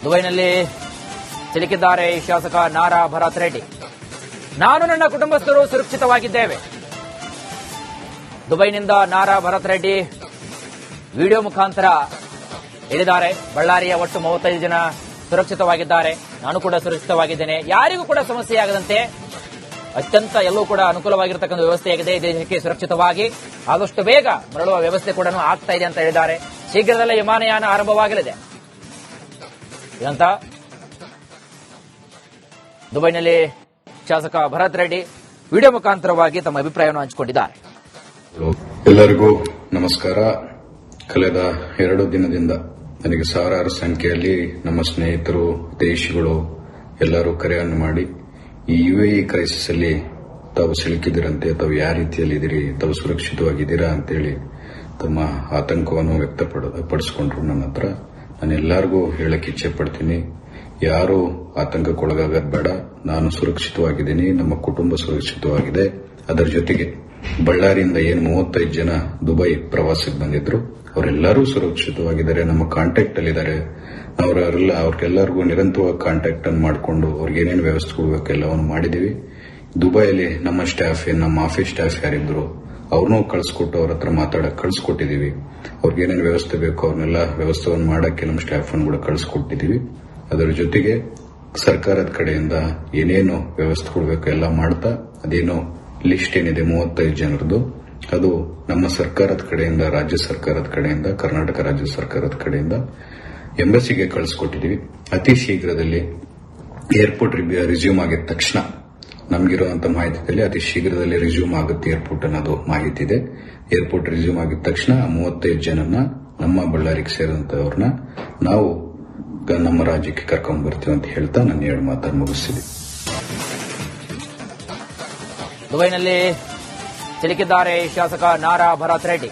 ದುಬೈನಲ್ಲಿ ಸಿಲುಕಿದ್ದಾರೆ ಶಾಸಕ ನಾರಾ ಭರತ್ ರೆಡ್ಡಿ. ನಾನು ನನ್ನ ಕುಟುಂಬಸ್ಥರು ಸುರಕ್ಷಿತವಾಗಿದ್ದೇವೆ. ದುಬೈನಿಂದ ನಾರಾ ಭರತ್ ರೆಡ್ಡಿ ವಿಡಿಯೋ ಮುಖಾಂತರ ಹೇಳಿದ್ದಾರೆ. ಬಳ್ಳಾರಿಯ ಒಟ್ಟು 35 ಜನ ಸುರಕ್ಷಿತವಾಗಿದ್ದಾರೆ. ನಾನು ಕೂಡ ಸುರಕ್ಷಿತವಾಗಿದ್ದೇನೆ. ಯಾರಿಗೂ ಕೂಡ ಸಮಸ್ಯೆಯಾಗದಂತೆ ಅತ್ಯಂತ ಎಲ್ಲವೂ ಕೂಡ ಅನುಕೂಲವಾಗಿರತಕ್ಕಂಥ ವ್ಯವಸ್ಥೆಯಾಗಿದೆ. ದೇಶಕ್ಕೆ ಸುರಕ್ಷಿತವಾಗಿ ಆದಷ್ಟು ಬೇಗ ಮರಳುವ ವ್ಯವಸ್ಥೆ ಕೂಡ ಆಗ್ತಾ ಇದೆ ಅಂತ ಹೇಳಿದ್ದಾರೆ. ಶೀಘ್ರದಲ್ಲೇ ವಿಮಾನಯಾನ ಆರಂಭವಾಗಲಿದೆ ಅಂತ ದುಬೈನಲ್ಲಿ ಶಾಸಕ ಭರತ್ ರೆಡ್ಡಿ ವಿಡಿಯೋ ಮುಖಾಂತರವಾಗಿ ತಮ್ಮ ಅಭಿಪ್ರಾಯವನ್ನು ಹಂಚಿಕೊಂಡಿದ್ದಾರೆ. ಎಲ್ಲರಿಗೂ ನಮಸ್ಕಾರ. ಕಳೆದ 2 ದಿನದಿಂದ ನನಗೆ ಸಾವಿರಾರು ಸಂಖ್ಯೆಯಲ್ಲಿ ನಮ್ಮ ಸ್ನೇಹಿತರು, ದೇಶಿಗಳು ಎಲ್ಲರೂ ಕರೆಯನ್ನು ಮಾಡಿ ಈ ಯುಎಇ ಕ್ರೈಸಿಸ್ ಅಲ್ಲಿ ತಾವು ಸಿಲುಕಿದಿರಂತೆ, ತಾವು ಯಾವ ರೀತಿಯಲ್ಲಿದ್ದೀರಿ, ತಾವು ಸುರಕ್ಷಿತವಾಗಿದ್ದೀರಾ ಅಂತೇಳಿ ತಮ್ಮ ಆತಂಕವನ್ನು ವ್ಯಕ್ತಪಡಿಸಿಕೊಂಡ್ರು ನನ್ನ ಹತ್ರ. ನಾನು ಎಲ್ಲರಿಗೂ ಹೇಳಕ್ಕೆ ಇಚ್ಛೆ ಪಡ್ತೀನಿ, ಯಾರು ಆತಂಕಕ್ಕೊಳಗಾಗದ್ ಬೇಡ. ನಾನು ಸುರಕ್ಷಿತವಾಗಿದ್ದೀನಿ, ನಮ್ಮ ಕುಟುಂಬ ಸುರಕ್ಷಿತವಾಗಿದೆ. ಅದರ ಜೊತೆಗೆ ಬಳ್ಳಾರಿಯಿಂದ ಏನು 35 ಜನ ದುಬೈ ಪ್ರವಾಸಕ್ಕೆ ಬಂದಿದ್ರು ಅವರೆಲ್ಲರೂ ಸುರಕ್ಷಿತವಾಗಿದ್ದಾರೆ. ನಮ್ಮ ಕಾಂಟ್ಯಾಕ್ಟ್ ಅಲ್ಲಿದ್ದಾರೆ. ಅವ್ರಿಗೆಲ್ಲರಿಗೂ ನಿರಂತರವಾಗಿ ಕಾಂಟ್ಯಾಕ್ಟ್ ಅನ್ನು ಮಾಡಿಕೊಂಡು ಅವ್ರಿಗೆ ಏನೇನು ವ್ಯವಸ್ಥೆ ಕೊಡಬೇಕು ಎಲ್ಲವನ್ನು ಮಾಡಿದೀವಿ. ದುಬೈಯಲ್ಲಿ ನಮ್ಮ ಸ್ಟಾಫ್, ನಮ್ಮ ಆಫೀಸ್ ಸ್ಟಾಫ್ ಯಾರಿದ್ರು ಅವ್ರನ್ನೂ ಕಳಿಸ್ಕೊಟ್ಟು ಅವ್ರ ಹತ್ರ ಮಾತಾಡಕ್ ಕಳಿಸ್ಕೊಟ್ಟಿದೀವಿ. ಅವ್ರಿಗೆ ಏನೇನು ವ್ಯವಸ್ಥೆ ಬೇಕು ಅವ್ರನ್ನೆಲ್ಲ ವ್ಯವಸ್ಥೆಯನ್ನು ಮಾಡಕ್ಕೆ ನಮ್ಮ ಸ್ಟಾಫ್ ಅನ್ನು ಕೂಡ ಕಳಿಸ್ಕೊಟ್ಟಿದೀವಿ. ಅದರ ಜೊತೆಗೆ ಸರ್ಕಾರದ ಕಡೆಯಿಂದ ಏನೇನು ವ್ಯವಸ್ಥೆ ಕೊಡಬೇಕು ಎಲ್ಲ ಮಾಡ್ತಾ, ಅದೇನೋ ಲಿಸ್ಟ್ ಏನಿದೆ 35 ಜನರದ್ದು, ಅದು ನಮ್ಮ ಸರ್ಕಾರದ ಕಡೆಯಿಂದ, ರಾಜ್ಯ ಸರ್ಕಾರದ ಕಡೆಯಿಂದ, ಕರ್ನಾಟಕ ರಾಜ್ಯ ಸರ್ಕಾರದ ಕಡೆಯಿಂದ ಎಂಬಸಿಗೆ ಕಳಿಸ್ಕೊಟ್ಟಿದೀವಿ. ಅತಿ ಶೀಘ್ರದಲ್ಲಿ ಏರ್ಪೋರ್ಟ್ ರಿಸ್ಯೂಮ್ ಆಗಿದ ತಕ್ಷಣ ನಮಗಿರುವಂತಹ ಮಾಹಿತಿಯಲ್ಲಿ ಅತಿ ಶೀಘ್ರದಲ್ಲಿ ರಿಸ್ಯೂಮ್ ಆಗುತ್ತೆ ಏರ್ಪೋರ್ಟ್ ಅನ್ನೋದು ಮಾಹಿತಿ ಇದೆ. ಏರ್ಪೋರ್ಟ್ ರಿಸ್ಯೂಮ್ ಆಗಿದ ತಕ್ಷಣ 35 ಜನನ್ನ ನಮ್ಮ ಬಳ್ಳಾರಿಗೆ ಸೇರಿದಂತವ್ರನ್ನ ನಾವು ನಮ್ಮ ರಾಜ್ಯಕ್ಕೆ ಕರ್ಕೊಂಡು ಬರ್ತೀವಿ ಅಂತ ಹೇಳ್ತಾ ನನ್ನ 2 ಮಾತನ್ನು ಮುಗಿಸ್ತೀನಿ. ದುಬೈನಲ್ಲಿ ಸಿಲುಕಿದ್ದಾರೆ ಶಾಸಕ ನಾರಾ ಭರತ್ ರೆಡ್ಡಿ.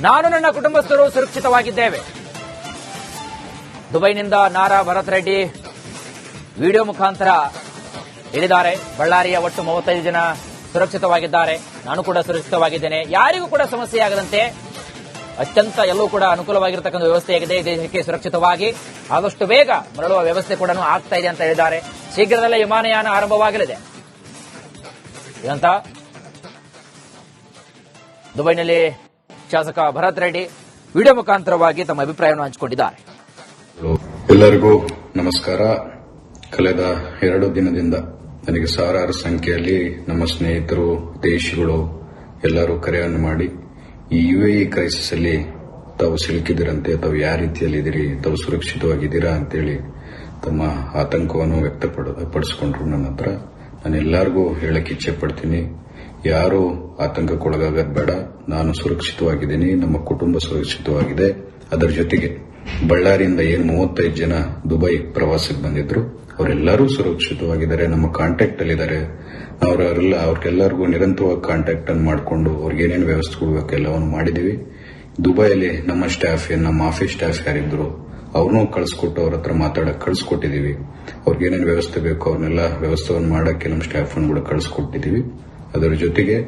ನಾನು ನನ್ನ ಕುಟುಂಬಸ್ಥರು ಸುರಕ್ಷಿತವಾಗಿದ್ದೇವೆ. ದುಬೈನಿಂದ ನಾರಾ ಭರತ್ ರೆಡ್ಡಿ ವಿಡಿಯೋ ಮುಖಾಂತರ ಹೇಳಿದ್ದಾರೆ. ಬಳ್ಳಾರಿಯ ಒಟ್ಟು 35 ಜನ ಸುರಕ್ಷಿತವಾಗಿದ್ದಾರೆ. ನಾನು ಕೂಡ ಸುರಕ್ಷಿತವಾಗಿದ್ದೇನೆ. ಯಾರಿಗೂ ಕೂಡ ಸಮಸ್ಯೆಯಾಗದಂತೆ ಅತ್ಯಂತ ಎಲ್ಲವೂ ಕೂಡ ಅನುಕೂಲವಾಗಿರತಕ್ಕಂಥ ವ್ಯವಸ್ಥೆಯಾಗಿದೆ. ದೇಶಕ್ಕೆ ಸುರಕ್ಷಿತವಾಗಿ ಆದಷ್ಟು ಬೇಗ ಮರಳುವ ವ್ಯವಸ್ಥೆ ಕೂಡ ಆಗ್ತಾ ಇದೆ ಅಂತ ಹೇಳಿದ್ದಾರೆ. ಶೀಘ್ರದಲ್ಲೇ ವಿಮಾನಯಾನ ಆರಂಭವಾಗಲಿದೆ ಅಂತ ದುಬೈನಲ್ಲಿ ಶಾಸಕ ಭರತ್ ರೆಡ್ಡಿ ವಿಡಿಯೋ ಮುಖಾಂತರವಾಗಿ ತಮ್ಮ ಅಭಿಪ್ರಾಯವನ್ನು ಹಂಚಿಕೊಂಡಿದ್ದಾರೆ. ಎಲ್ಲರಿಗೂ ನಮಸ್ಕಾರ. ಕಳೆದ 2 ದಿನದಿಂದ ನನಗೆ ಸಾವಿರಾರು ಸಂಖ್ಯೆಯಲ್ಲಿ ನಮ್ಮ ಸ್ನೇಹಿತರು, ದೇಶಿಗಳು ಎಲ್ಲರೂ ಕರೆಯನ್ನು ಮಾಡಿ ಈ ಯುಎಇ ಕ್ರೈಸಿಸ್ ಅಲ್ಲಿ ತಾವು ಸಿಲುಕಿದಿರಂತೆ, ತಾವು ಯಾವ ರೀತಿಯಲ್ಲಿದ್ದೀರಿ, ತಾವು ಸುರಕ್ಷಿತವಾಗಿದ್ದೀರಾ ಅಂತೇಳಿ ತಮ್ಮ ಆತಂಕವನ್ನು ವ್ಯಕ್ತಪಡಿಸಿಕೊಂಡ್ರು ನನ್ನ ಹತ್ರ. ನಾನು ಎಲ್ಲರಿಗೂ ಹೇಳಕ್ಕೆ ಇಚ್ಛೆ ಪಡ್ತೀನಿ, ಯಾರು ಆತಂಕಕ್ಕೊಳಗಾಗದ್ ಬೇಡ. ನಾನು ಸುರಕ್ಷಿತವಾಗಿದ್ದೀನಿ, ನಮ್ಮ ಕುಟುಂಬ ಸುರಕ್ಷಿತವಾಗಿದೆ. ಅದರ ಜೊತೆಗೆ ಬಳ್ಳಾರಿಯಿಂದ ಏನು 35 ಜನ ದುಬೈ ಪ್ರವಾಸಕ್ಕೆ ಬಂದಿದ್ರು ಅವರೆಲ್ಲರೂ ಸುರಕ್ಷಿತವಾಗಿದ್ದಾರೆ. ನಮ್ಮ ಕಾಂಟ್ಯಾಕ್ಟ್ ಅಲ್ಲಿದ್ದಾರೆ. ಅವ್ರಿಗೆಲ್ಲರಿಗೂ ನಿರಂತರವಾಗಿ ಕಾಂಟ್ಯಾಕ್ಟ್ ಅನ್ನು ಮಾಡಿಕೊಂಡು ಅವ್ರಿಗೆ ಏನೇನು ವ್ಯವಸ್ಥೆ ಕೊಡಬೇಕು ಎಲ್ಲವನ್ನು ಮಾಡಿದೀವಿ. ದುಬೈಯಲ್ಲಿ ನಮ್ಮ ಸ್ಟಾಫ್, ನಮ್ಮ ಆಫೀಸ್ ಸ್ಟಾಫ್ ಯಾರಿದ್ರು ಅವ್ರನ್ನೂ ಕಳಿಸ್ಕೊಟ್ಟು ಅವ್ರ ಹತ್ರ ಮಾತಾಡಕ್ ಕಳಿಸ್ಕೊಟ್ಟಿದೀವಿ. ಅವ್ರಿಗೆ ಏನೇನು ವ್ಯವಸ್ಥೆ ಬೇಕು ಅವ್ರನ್ನೆಲ್ಲ ವ್ಯವಸ್ಥೆಯನ್ನು ಮಾಡಕ್ಕೆ ನಮ್ಮ ಸ್ಟಾಫ್ ಅನ್ನು ಕೂಡ ಕಳಿಸ್ಕೊಟ್ಟಿದೀವಿ. ಅದರ ಜೊತೆಗೆ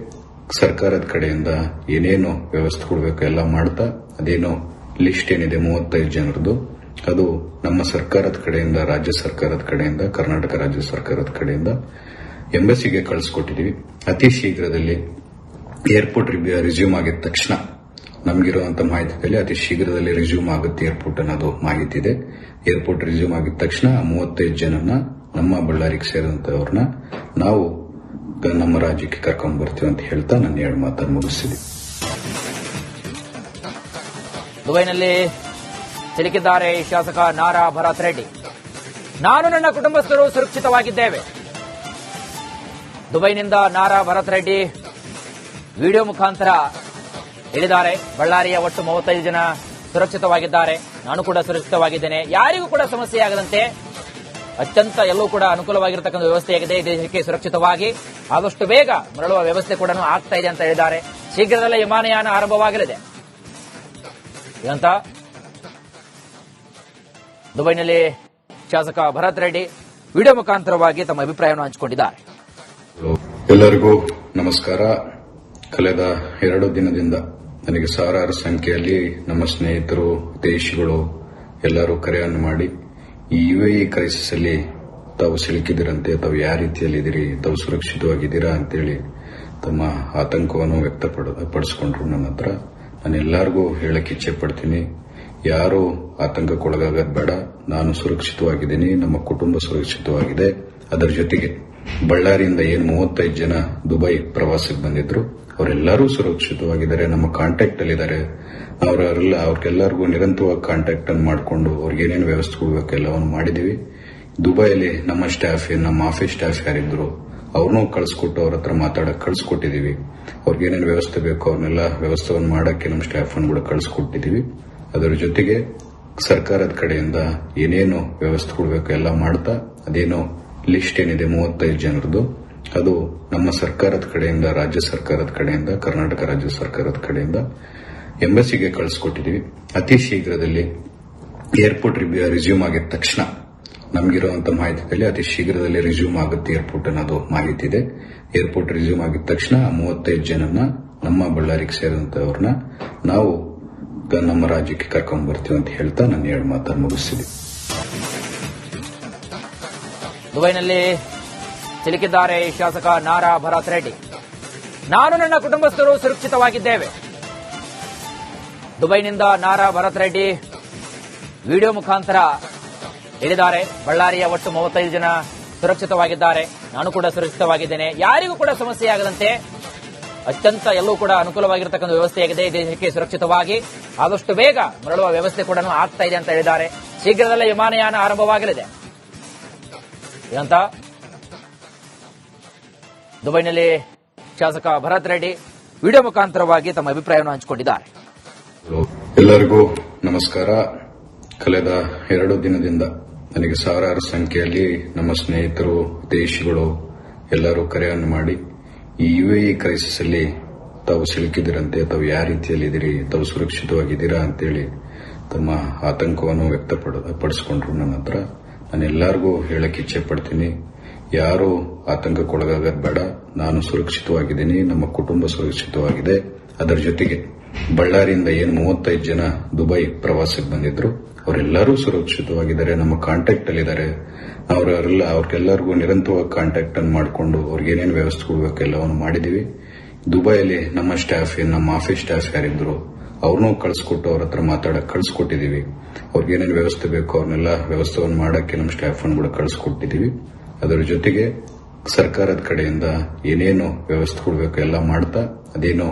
ಸರ್ಕಾರದ ಕಡೆಯಿಂದ ಏನೇನು ವ್ಯವಸ್ಥೆ ಕೊಡಬೇಕು ಎಲ್ಲ ಮಾಡ್ತಾ, ಅದೇನೋ ಲಿಸ್ಟ್ ಏನಿದೆ 35 ಜನರದ್ದು, ಅದು ನಮ್ಮ ಸರ್ಕಾರದ ಕಡೆಯಿಂದ, ರಾಜ್ಯ ಸರ್ಕಾರದ ಕಡೆಯಿಂದ, ಕರ್ನಾಟಕ ರಾಜ್ಯ ಸರ್ಕಾರದ ಕಡೆಯಿಂದ ಎಂಬಸಿಗೆ ಕಳಿಸ್ಕೊಟ್ಟಿದೀವಿ. ಅತಿ ಶೀಘ್ರದಲ್ಲಿ ಏರ್ಪೋರ್ಟ್ ರಿಸ್ಯೂಮ್ ಆಗಿದ ತಕ್ಷಣ ನಮಗಿರುವಂತಹ ಮಾಹಿತಿಯಲ್ಲಿ ಅತಿ ಶೀಘ್ರದಲ್ಲಿ ರಿಸ್ಯೂಮ್ ಆಗುತ್ತೆ ಏರ್ಪೋರ್ಟ್ ಅನ್ನೋದು ಮಾಹಿತಿ ಇದೆ. ಏರ್ಪೋರ್ಟ್ ರಿಸ್ಯೂಮ್ ಆಗಿದ ತಕ್ಷಣ 35 ಜನನ್ನ ನಮ್ಮ ಬಳ್ಳಾರಿಗೆ ಸೇರಿದಂತವ್ರನ್ನ ನಾವು ನಮ್ಮ ರಾಜ್ಯಕ್ಕೆ ಕರ್ಕೊಂಡು ಬರ್ತೀವಿ ಅಂತ ಹೇಳ್ತಾ ನನ್ನ 2 ಮಾತನ್ನು ಮುಗಿಸ್ತೀನಿ. ದುಬೈನಲ್ಲಿ ಸಿಲುಕಿದ್ದಾರೆ ಶಾಸಕ ನಾರಾ ಭರತ್ ರೆಡ್ಡಿ. ನಾನು ನನ್ನ ಕುಟುಂಬಸ್ಥರು ಸುರಕ್ಷಿತವಾಗಿದ್ದೇವೆ. ದುಬೈನಿಂದ ನಾರಾ ಭರತ್ ರೆಡ್ಡಿ ವಿಡಿಯೋ ಮುಖಾಂತರ ಹೇಳಿದ್ದಾರೆ. ಬಳ್ಳಾರಿಯ ಒಟ್ಟು 35 ಜನ ಸುರಕ್ಷಿತವಾಗಿದ್ದಾರೆ. ನಾನು ಕೂಡ ಸುರಕ್ಷಿತವಾಗಿದ್ದೇನೆ. ಯಾರಿಗೂ ಕೂಡ ಸಮಸ್ಯೆಯಾಗದಂತೆ ಅತ್ಯಂತ ಎಲ್ಲವೂ ಕೂಡ ಅನುಕೂಲವಾಗಿರತಕ್ಕಂಥ ವ್ಯವಸ್ಥೆಯಾಗಿದೆ. ದೇಶಕ್ಕೆ ಸುರಕ್ಷಿತವಾಗಿ ಆದಷ್ಟು ಬೇಗ ಮರಳುವ ವ್ಯವಸ್ಥೆ ಕೂಡ ಆಗ್ತಾ ಇದೆ ಅಂತ ಹೇಳಿದ್ದಾರೆ. ಶೀಘ್ರದಲ್ಲೇ ವಿಮಾನಯಾನ ಆರಂಭವಾಗಲಿದೆ ಅಂತ ದುಬೈನಲ್ಲಿ ಶಾಸಕ ಭರತ್ ರೆಡ್ಡಿ ವಿಡಿಯೋ ಮುಖಾಂತರವಾಗಿ ತಮ್ಮ ಅಭಿಪ್ರಾಯವನ್ನು ಹಂಚಿಕೊಂಡಿದ್ದಾರೆ. ಎಲ್ಲರಿಗೂ ನಮಸ್ಕಾರ. ಕಳೆದ 2 ದಿನದಿಂದ ನನಗೆ ಸಾವಿರಾರು ಸಂಖ್ಯೆಯಲ್ಲಿ ನಮ್ಮ ಸ್ನೇಹಿತರು, ದೇಶಿಗಳು ಎಲ್ಲರೂ ಕರೆಯನ್ನು ಮಾಡಿ ಈ UAE ಕ್ರೈಸಿಸ್ ಅಲ್ಲಿ ತಾವು ಸಿಲುಕಿದಿರಂತೆ, ತಾವು ಯಾವ ರೀತಿಯಲ್ಲಿದ್ದೀರಿ, ತಾವು ಸುರಕ್ಷಿತವಾಗಿದ್ದೀರಾ ಅಂತೇಳಿ ತಮ್ಮ ಆತಂಕವನ್ನು ವ್ಯಕ್ತಪಡಿಸಿಕೊಂಡ್ರು ನನ್ನ ಹತ್ರ. ನಾನು ಎಲ್ಲರಿಗೂ ಹೇಳಕ್ಕೆ ಇಚ್ಛೆ ಪಡ್ತೀನಿ, ಯಾರು ಆತಂಕಕ್ಕೊಳಗಾಗದ್ ಬೇಡ. ನಾನು ಸುರಕ್ಷಿತವಾಗಿದ್ದೀನಿ, ನಮ್ಮ ಕುಟುಂಬ ಸುರಕ್ಷಿತವಾಗಿದೆ. ಅದರ ಜೊತೆಗೆ ಬಳ್ಳಾರಿಯಿಂದ 35 ಜನ ದುಬೈ ಪ್ರವಾಸಕ್ಕೆ ಬಂದಿದ್ರು, ಅವರೆಲ್ಲರೂ ಸುರಕ್ಷಿತವಾಗಿದ್ದಾರೆ, ನಮ್ಮ ಕಾಂಟ್ಯಾಕ್ಟ್ ಅಲ್ಲಿದ್ದಾರೆ. ಅವ್ರಿಗೆಲ್ಲರಿಗೂ ನಿರಂತರವಾಗಿ ಕಾಂಟ್ಯಾಕ್ಟ್ ಅನ್ನು ಮಾಡಿಕೊಂಡು ಅವ್ರಿಗೆ ಏನೇನು ವ್ಯವಸ್ಥೆ ಕೊಡಬೇಕು ಎಲ್ಲವನ್ನು ಮಾಡಿದೀವಿ. ದುಬೈಯಲ್ಲಿ ನಮ್ಮ ಸ್ಟಾಫ್, ನಮ್ಮ ಆಫೀಸ್ ಸ್ಟಾಫ್ ಯಾರಿದ್ರು ಅವ್ರನ್ನೂ ಕಳಿಸ್ಕೊಟ್ಟು ಅವ್ರ ಹತ್ರ ಮಾತಾಡಕ್ಕೆ ಕಳಿಸ್ಕೊಟ್ಟಿದೀವಿ. ಅವ್ರಿಗೆ ಏನೇನು ವ್ಯವಸ್ಥೆ ಬೇಕು ಅವ್ರನ್ನೆಲ್ಲ ವ್ಯವಸ್ಥೆಯನ್ನು ಮಾಡಕ್ಕೆ ನಮ್ಮ ಸ್ಟಾಫ್ ಅನ್ನು ಕೂಡ ಕಳಿಸ್ಕೊಟ್ಟಿದೀವಿ. ಅದರ ಜೊತೆಗೆ ಸರ್ಕಾರದ ಕಡೆಯಿಂದ ಏನೇನು ವ್ಯವಸ್ಥೆ ಕೊಡಬೇಕು ಎಲ್ಲ ಮಾಡ್ತಾ, ಅದೇನೋ ಲಿಸ್ಟ್ ಏನಿದೆ 35 ಜನರದು, ಅದು ನಮ್ಮ ಸರ್ಕಾರದ ಕಡೆಯಿಂದ, ರಾಜ್ಯ ಸರ್ಕಾರದ ಕಡೆಯಿಂದ, ಕರ್ನಾಟಕ ರಾಜ್ಯ ಸರ್ಕಾರದ ಕಡೆಯಿಂದ ಎಂಬಸಿಗೆ ಕಳಿಸ್ಕೊಟ್ಟಿದೀವಿ. ಅತಿ ಶೀಘ್ರದಲ್ಲಿ ಏರ್ಪೋರ್ಟ್ ರಿಸ್ಯೂಮ್ ಆಗಿದ ತಕ್ಷಣ, ನಮಗಿರುವಂತಹ ಮಾಹಿತಿಯಲ್ಲಿ ಅತಿ ಶೀಘ್ರದಲ್ಲಿ ರಿಸ್ಯೂಮ್ ಆಗುತ್ತೆ ಏರ್ಪೋರ್ಟ್ ಅನ್ನೋದು ಮಾಹಿತಿ ಇದೆ. ಏರ್ಪೋರ್ಟ್ ರಿಸ್ಯೂಮ್ ಆಗಿದ ತಕ್ಷಣ 35 ಜನನ ನಮ್ಮ ಬಳ್ಳಾರಿಗೆ ಸೇರಿದಂತವ್ರನ್ನ ನಾವು ನಮ್ಮ ರಾಜ್ಯಕ್ಕೆ ಕರ್ಕೊಂಡ್ ಬರ್ತೀವಿ ಅಂತ ಹೇಳ್ತಾ ನಾನು 2 ಮಾತನ್ನು ಮುಗಿಸ್ತೀನಿ. ದುಬೈನಲ್ಲಿ ಸಿಲುಕಿದ್ದಾರೆ ಶಾಸಕ ನಾರಾ ಭರತ್ ರೆಡ್ಡಿ. ನಾನು ನನ್ನ ಕುಟುಂಬಸ್ಥರು ಸುರಕ್ಷಿತವಾಗಿದ್ದೇವೆ. ದುಬೈನಿಂದ ನಾರಾ ಭರತ್ ರೆಡ್ಡಿ ವಿಡಿಯೋ ಮುಖಾಂತರ ಹೇಳಿದ್ದಾರೆ. ಬಳ್ಳಾರಿಯ ಒಟ್ಟು 35 ಜನ ಸುರಕ್ಷಿತವಾಗಿದ್ದಾರೆ, ನಾನು ಕೂಡ ಸುರಕ್ಷಿತವಾಗಿದ್ದೇನೆ. ಯಾರಿಗೂ ಕೂಡ ಸಮಸ್ಯೆಯಾಗದಂತೆ ಅತ್ಯಂತ ಎಲ್ಲೂ ಕೂಡ ಅನುಕೂಲವಾಗಿರತಕ್ಕಂಥ ವ್ಯವಸ್ಥೆಯಾಗಿದೆ. ದೇಶಕ್ಕೆ ಸುರಕ್ಷಿತವಾಗಿ ಆದಷ್ಟು ಬೇಗ ಮರಳುವ ವ್ಯವಸ್ಥೆ ಕೂಡ ಆಗ್ತಾ ಇದೆ ಅಂತ ಹೇಳಿದ್ದಾರೆ. ಶೀಘ್ರದಲ್ಲೇ ವಿಮಾನಯಾನ ಆರಂಭವಾಗಲಿದೆ ಅಂತ ದುಬೈನಲ್ಲಿ ಶಾಸಕ ಭರತ್ ರೆಡ್ಡಿ ವಿಡಿಯೋ ಮುಖಾಂತರವಾಗಿ ತಮ್ಮ ಅಭಿಪ್ರಾಯವನ್ನು ಹಂಚಿಕೊಂಡಿದ್ದಾರೆ. ಎಲ್ಲರಿಗೂ ನಮಸ್ಕಾರ. ಕಳೆದ 2 ದಿನದಿಂದ ನನಗೆ ಸಾವಿರಾರು ಸಂಖ್ಯೆಯಲ್ಲಿ ನಮ್ಮ ಸ್ನೇಹಿತರು, ದೇಶಿಗಳು ಎಲ್ಲರೂ ಕರೆಯನ್ನು ಮಾಡಿ ಈ UAE ಕ್ರೈಸಿಸ್ ಅಲ್ಲಿ ತಾವು ಸಿಲುಕಿದಿರಂತೆ, ತಾವು ಯಾವ ರೀತಿಯಲ್ಲಿದ್ದೀರಿ, ತಾವು ಸುರಕ್ಷಿತವಾಗಿದ್ದೀರಾ ಅಂತೇಳಿ ತಮ್ಮ ಆತಂಕವನ್ನು ವ್ಯಕ್ತಪಡಿಸಿಕೊಂಡ್ರು ನನ್ನ ಹತ್ರ. ನಾನು ಎಲ್ಲರಿಗೂ ಹೇಳಕ್ಕೆ ಇಚ್ಛೆ ಪಡ್ತೀನಿ, ಯಾರು ಆತಂಕಕ್ಕೊಳಗಾಗದ್ ಬೇಡ. ನಾನು ಸುರಕ್ಷಿತವಾಗಿದ್ದೀನಿ, ನಮ್ಮ ಕುಟುಂಬ ಸುರಕ್ಷಿತವಾಗಿದೆ. ಅದರ ಜೊತೆಗೆ ಬಳ್ಳಾರಿಯಿಂದ 35 ಜನ ದುಬೈ ಪ್ರವಾಸಕ್ಕೆ ಬಂದಿದ್ರು, ಅವರೆಲ್ಲರೂ ಸುರಕ್ಷಿತವಾಗಿದ್ದಾರೆ, ನಮ್ಮ ಕಾಂಟ್ಯಾಕ್ಟ್ ಅಲ್ಲಿದ್ದಾರೆ. ಅವ್ರಿಗೆಲ್ಲರಿಗೂ ನಿರಂತರವಾಗಿ ಕಾಂಟ್ಯಾಕ್ಟ್ ಅನ್ನು ಮಾಡಿಕೊಂಡು ಅವ್ರಿಗೆ ಏನೇನು ವ್ಯವಸ್ಥೆ ಕೊಡಬೇಕು ಎಲ್ಲವನ್ನು ಮಾಡಿದೀವಿ. ದುಬೈಯಲ್ಲಿ ನಮ್ಮ ಸ್ಟಾಫ್, ನಮ್ಮ ಆಫೀಸ್ ಸ್ಟಾಫ್ ಯಾರಿದ್ರು ಅವ್ರನ್ನೂ ಕಳಿಸ್ಕೊಟ್ಟು ಅವ್ರ ಹತ್ರ ಮಾತಾಡಕ್ಕೆ ಕಳಿಸ್ಕೊಟ್ಟಿದೀವಿ. ಅವ್ರಿಗೆ ಏನೇನು ವ್ಯವಸ್ಥೆ ಬೇಕು ಅವ್ರನ್ನೆಲ್ಲ ವ್ಯವಸ್ಥೆಯನ್ನು ಮಾಡಕ್ಕೆ ನಮ್ಮ ಸ್ಟಾಫ್ ಅನ್ನು ಕೂಡ ಕಳಿಸ್ಕೊಟ್ಟಿದೀವಿ. ಅದರ ಜೊತೆಗೆ ಸರ್ಕಾರದ ಕಡೆಯಿಂದ ಏನೇನು ವ್ಯವಸ್ಥೆ ಕೊಡಬೇಕು ಎಲ್ಲ ಮಾಡ್ತಾ, ಅದೇನೋ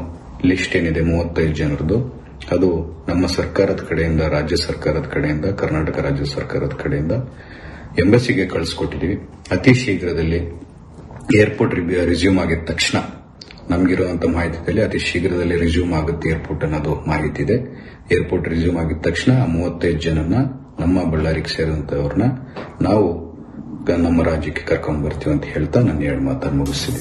ಲಿಸ್ಟ್ ಏನಿದೆ 35 ಜನರದು, ಅದು ನಮ್ಮ ಸರ್ಕಾರದ ಕಡೆಯಿಂದ, ರಾಜ್ಯ ಸರ್ಕಾರದ ಕಡೆಯಿಂದ, ಕರ್ನಾಟಕ ರಾಜ್ಯ ಸರ್ಕಾರದ ಕಡೆಯಿಂದ ಎಂಬಸಿಗೆ ಕಳಿಸ್ಕೊಟ್ಟಿದೀವಿ. ಅತಿ ಶೀಘ್ರದಲ್ಲಿ ಏರ್ಪೋರ್ಟ್ ರಿಸ್ಯೂಮ್ ಆಗಿದ ತಕ್ಷಣ, ನಮಗಿರುವಂತಹ ಮಾಹಿತಿಯಲ್ಲಿ ಅತಿ ಶೀಘ್ರದಲ್ಲಿ ರಿಸ್ಯೂಮ್ ಆಗುತ್ತೆ ಏರ್ಪೋರ್ಟ್ ಅನ್ನೋದು ಮಾಹಿತಿ ಇದೆ. ಏರ್ಪೋರ್ಟ್ ರಿಸ್ಯೂಮ್ ಆಗಿದ ತಕ್ಷಣ 35 ಜನನ ನಮ್ಮ ಬಳ್ಳಾರಿಗೆ ಸೇರಿದಂತವ್ರನ್ನ ನಾವು ನಮ್ಮ ರಾಜ್ಯಕ್ಕೆ ಕರ್ಕೊಂಡ್ ಬರ್ತೀವಿ ಅಂತ ಹೇಳ್ತಾ ನಾನು 2 ಮಾತನ್ನು ಮುಗಿಸ್ತೀನಿ.